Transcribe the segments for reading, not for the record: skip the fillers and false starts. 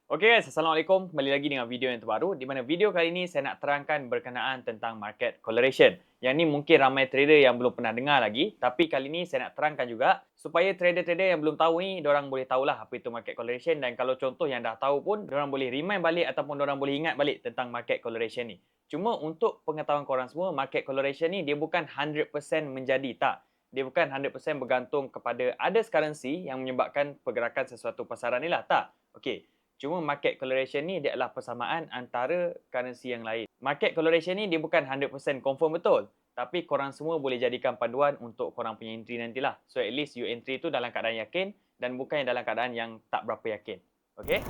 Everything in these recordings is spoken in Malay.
Okey guys, Assalamualaikum. Kembali lagi dengan video yang terbaru di mana video kali ini saya nak terangkan berkenaan tentang market coloration. Yang ni mungkin ramai trader yang belum pernah dengar lagi, tapi kali ini saya nak terangkan juga supaya trader-trader yang belum tahu ni diorang boleh tahulah apa itu market coloration, dan kalau contoh yang dah tahu pun diorang boleh remind balik ataupun diorang boleh ingat balik tentang market coloration ni. Cuma untuk pengetahuan korang semua, market coloration ni dia bukan 100% menjadi, tak. Dia bukan 100% bergantung kepada others currency yang menyebabkan pergerakan sesuatu pasaran ni lah, tak. Okey. Cuma market coloration ni dia adalah persamaan antara currency yang lain. Market coloration ni dia bukan 100% confirm betul. Tapi korang semua boleh jadikan panduan untuk korang punya entry nantilah. So at least you entry tu dalam keadaan yakin dan bukan dalam keadaan yang tak berapa yakin. Okay?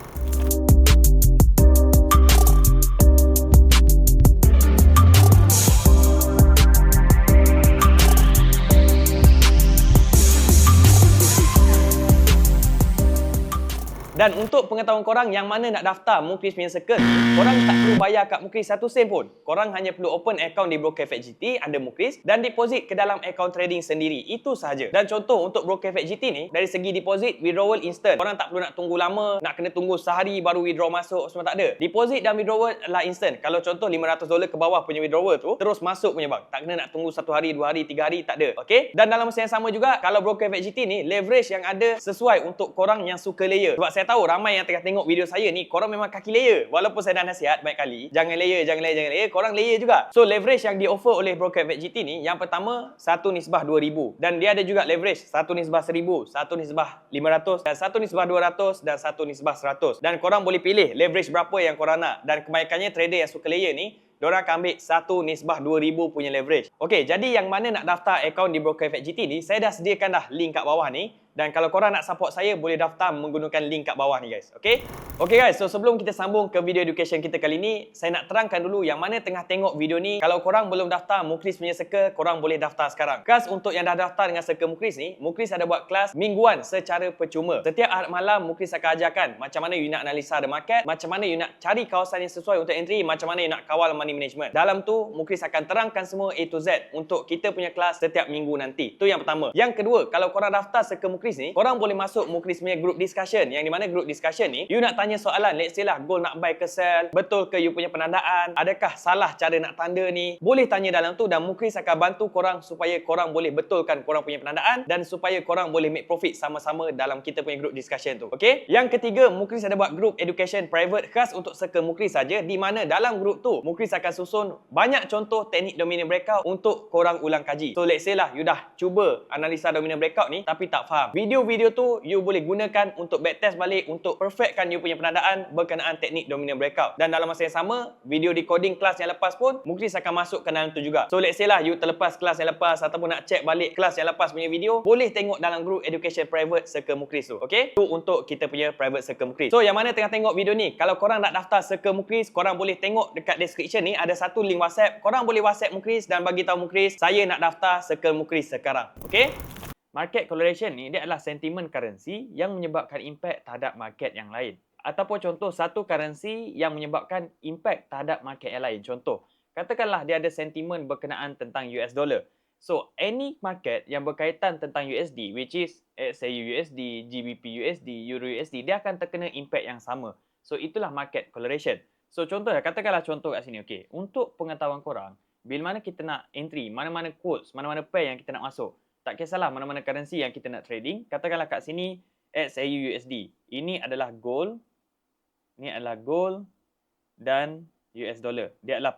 Dan untuk pengetahuan korang yang mana nak daftar Mukris punya circle ni, korang tak perlu bayar kat Mukris 1 sen pun. Korang hanya perlu open account di Broker Efek GT under Mukris dan deposit ke dalam account trading sendiri. Itu sahaja. Dan contoh untuk Broker Efek GT ni, dari segi deposit, withdrawal instant. Korang tak perlu nak tunggu lama, nak kena tunggu sehari baru withdraw masuk, semua tak ada. Deposit dan withdrawal adalah instant. Kalau contoh $500 ke bawah punya withdrawal tu, terus masuk punya bang. Tak kena nak tunggu 1 hari, 2 hari, 3 hari, tak ada. Okay? Dan dalam masa yang sama juga, kalau Broker Efek GT ni, leverage yang ada sesuai untuk korang yang suka layer. Sebab saya tahu ramai yang tengah tengok video saya ni, korang memang kaki layer. Walaupun saya dah nasihat banyak kali, jangan layer, korang layer juga. So leverage yang di offer oleh Broker Efek GT ni, yang pertama 1:2000. Dan dia ada juga leverage 1:1000, 1:500, dan 1:200, dan 1:100. Dan korang boleh pilih leverage berapa yang korang nak. Dan kebanyakannya trader yang suka layer ni, diorang akan ambil 1:2000 punya leverage. Okey, jadi yang mana nak daftar account di Broker Efek GT ni, saya dah sediakan dah link kat bawah ni. Dan kalau korang nak support saya, boleh daftar menggunakan link kat bawah ni guys. Okey? Okey guys, so sebelum kita sambung ke video education kita kali ni, saya nak terangkan dulu yang mana tengah tengok video ni. Kalau korang belum daftar Mukris punya circle, korang boleh daftar sekarang. Kelas untuk yang dah daftar dengan circle Mukris ni, Mukris ada buat kelas mingguan secara percuma. Setiap Ahad malam, Mukris akan ajarkan macam mana you nak analisa the market, macam mana you nak cari kawasan yang sesuai untuk entry, macam mana you nak kawal money management. Dalam tu, Mukris akan terangkan semua A to Z untuk kita punya kelas setiap minggu nanti. Tu yang pertama. Yang kedua, kalau korang daftar circle Mukris ni, korang boleh masuk Mukris punya group discussion. Yang di mana group discussion ni, you nak tanya soalan, let's say lah, gold nak buy ke sell, betul ke you punya penandaan, adakah salah cara nak tanda ni, boleh tanya dalam tu dan Mukris akan bantu korang supaya korang boleh betulkan korang punya penandaan dan supaya korang boleh make profit sama-sama dalam kita punya group discussion tu. Okay? Yang ketiga, Mukris ada buat group education private khas untuk circle Mukris saja, di mana dalam group tu, Mukris akan susun banyak contoh teknik dominant breakout untuk korang ulang kaji. So let's say lah, you dah cuba analisa dominant breakout ni tapi tak faham. Video tu you boleh gunakan untuk backtest balik, untuk perfectkan you punya penandaan berkenaan teknik dominant breakout. Dan dalam masa yang sama, video decoding kelas yang lepas pun Mukris akan masuk ke dalam tu juga. So let's say lah, you terlepas kelas yang lepas ataupun nak check balik kelas yang lepas punya video, boleh tengok dalam group education private circle Mukris tu. Okay? Tu untuk kita punya private circle Mukris. So yang mana tengah tengok video ni, kalau korang nak daftar circle Mukris, korang boleh tengok dekat description ni ada satu link WhatsApp. Korang boleh WhatsApp Mukris dan bagi tahu Mukris, saya nak daftar circle Mukris sekarang. Okay? Market coloration ni dia adalah sentiment currency yang menyebabkan impact terhadap market yang lain. Ataupun contoh satu currency yang menyebabkan impact terhadap market yang lain. Contoh, katakanlah dia ada sentiment berkenaan tentang US dollar. So, any market yang berkaitan tentang USD, which is XAU USD, GBP USD, Euro USD, dia akan terkena impact yang sama. So, itulah market coloration. So, contohnya, katakanlah contoh kat sini. Okay, untuk pengetahuan korang, bila mana kita nak entry, mana-mana quotes, mana-mana pair yang kita nak masuk, tak kisahlah mana-mana currency yang kita nak trading. Katakanlah kat sini XAU USD. Ini adalah gold. Ini adalah gold dan US dollar. Dia adalah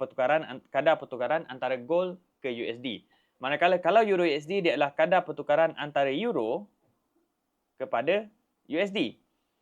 kadar pertukaran antara gold ke USD. Manakala kalau Euro USD dia adalah kadar pertukaran antara euro kepada USD.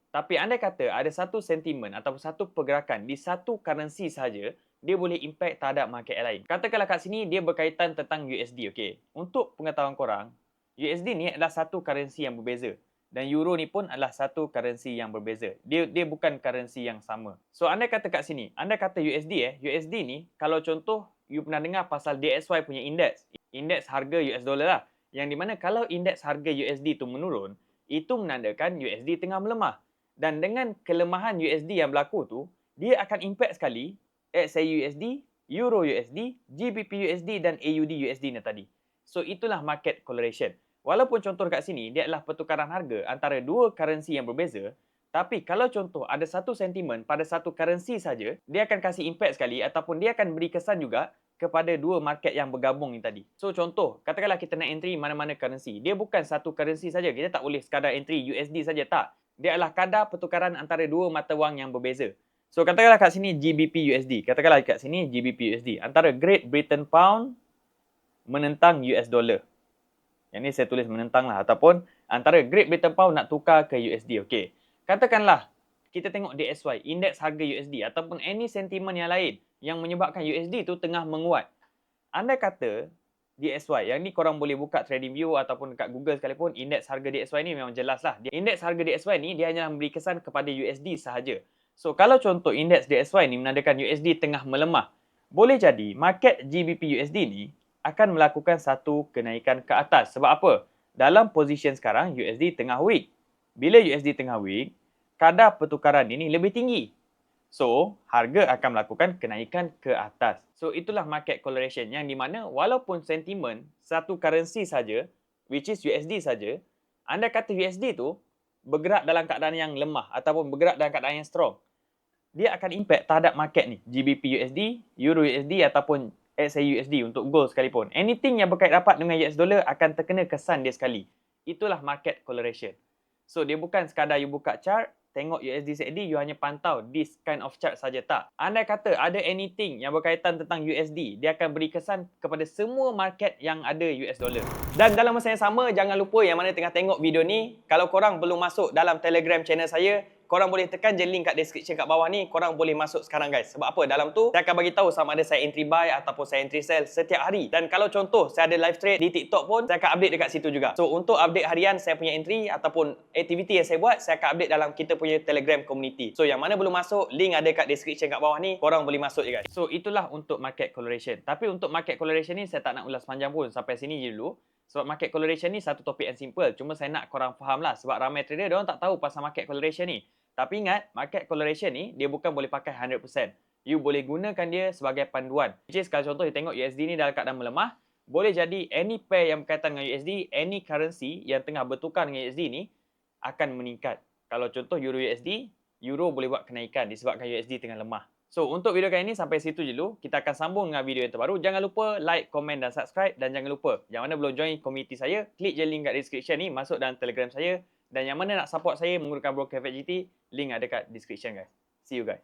Tapi andai kata ada satu sentimen ataupun satu pergerakan di satu currency sahaja, dia boleh impact terhadap market yang lain. Katakanlah kat sini dia berkaitan tentang USD. Okay. Untuk pengetahuan korang, USD ni adalah satu currency yang berbeza. Dan euro ni pun adalah satu currency yang berbeza. Dia bukan currency yang sama. So andai kata kat sini, andai kata USD USD ni, kalau contoh you pernah dengar pasal DXY punya indeks. Indeks harga US dollar lah. Yang di mana kalau indeks harga USD tu menurun, itu menandakan USD tengah melemah. Dan dengan kelemahan USD yang berlaku tu, dia akan impact sekali XAU USD, Euro USD, GBP USD dan AUD USD ni tadi. So itulah market coloration. Walaupun contoh kat sini dia adalah pertukaran harga antara dua currency yang berbeza, Tapi kalau contoh ada satu sentimen pada satu currency saja, dia akan kasih impact sekali ataupun dia akan beri kesan juga kepada dua market yang bergabung ni tadi. So contoh, katakanlah kita nak entry mana-mana currency. Dia bukan satu currency saja. Kita tak boleh sekadar entry USD saja, tak. Dia adalah kadar pertukaran antara dua mata wang yang berbeza. So katakanlah kat sini GBP USD. Katakanlah kat sini GBP USD. Antara Great Britain Pound menentang US dollar. Yang ni saya tulis menentang lah. Ataupun antara Great Britain Pound nak tukar ke USD. Okey. Katakanlah kita tengok DXY, indeks harga USD ataupun any sentimen yang lain yang menyebabkan USD tu tengah menguat. Andai kata DXY, yang ni korang boleh buka TradingView ataupun dekat Google sekalipun, indeks harga DXY ni memang jelas lah. Indeks harga DXY ni dia hanya memberi kesan kepada USD sahaja. So kalau contoh indeks DXY ni menandakan USD tengah melemah, boleh jadi market GBP USD ni akan melakukan satu kenaikan ke atas. Sebab apa? Dalam position sekarang USD tengah weak. Bila USD tengah weak, kadar pertukaran ini lebih tinggi. So, harga akan melakukan kenaikan ke atas. So, itulah market correlation yang di mana walaupun sentimen satu currency saja, which is USD saja, anda kata USD tu bergerak dalam keadaan yang lemah ataupun bergerak dalam keadaan yang strong, dia akan impact terhadap market ni. GBP USD, Euro USD ataupun XAU USD untuk gold sekalipun. Anything yang berkait rapat dengan US dollar akan terkena kesan dia sekali. Itulah market correlation. So, dia bukan sekadar you buka chart, tengok USD CAD, you hanya pantau this kind of chart saja, tak. Andai kata ada anything yang berkaitan tentang USD, dia akan beri kesan kepada semua market yang ada US dollar. Dan dalam masa yang sama, jangan lupa yang mana tengah tengok video ni, kalau korang belum masuk dalam Telegram channel saya, korang boleh tekan je link kat description kat bawah ni, korang boleh masuk sekarang guys. Sebab apa? Dalam tu, saya akan bagi tahu sama ada saya entry buy ataupun saya entry sell setiap hari. Dan kalau contoh, saya ada live trade di TikTok pun, saya akan update dekat situ juga. So, untuk update harian saya punya entry ataupun aktiviti yang saya buat, saya akan update dalam kita punya Telegram community. So, yang mana belum masuk, link ada kat description kat bawah ni, korang boleh masuk je guys. So, itulah untuk market correlation. Tapi untuk market correlation ni, saya tak nak ulas panjang pun. Sampai sini je dulu. Sebab market correlation ni satu topik yang simple. Cuma saya nak korang faham lah. Sebab ramai trader, diorang tak tahu pasal market correlation ni. Tapi ingat, market correlation ni, dia bukan boleh pakai 100%. You boleh gunakan dia sebagai panduan. Which is, kalau contoh, you tengok USD ni dalam keadaan melemah, boleh jadi any pair yang berkaitan dengan USD, any currency yang tengah bertukar dengan USD ni, akan meningkat. Kalau contoh Euro USD, Euro boleh buat kenaikan disebabkan USD tengah lemah. So, untuk video kali ini sampai situ je dulu. Kita akan sambung dengan video yang terbaru. Jangan lupa like, komen dan subscribe. Dan jangan lupa, yang mana belum join komuniti saya, klik je link kat description ni, masuk dalam Telegram saya. Dan yang mana nak support saya menggunakan broker FXGT, link ada kat description guys. See you guys.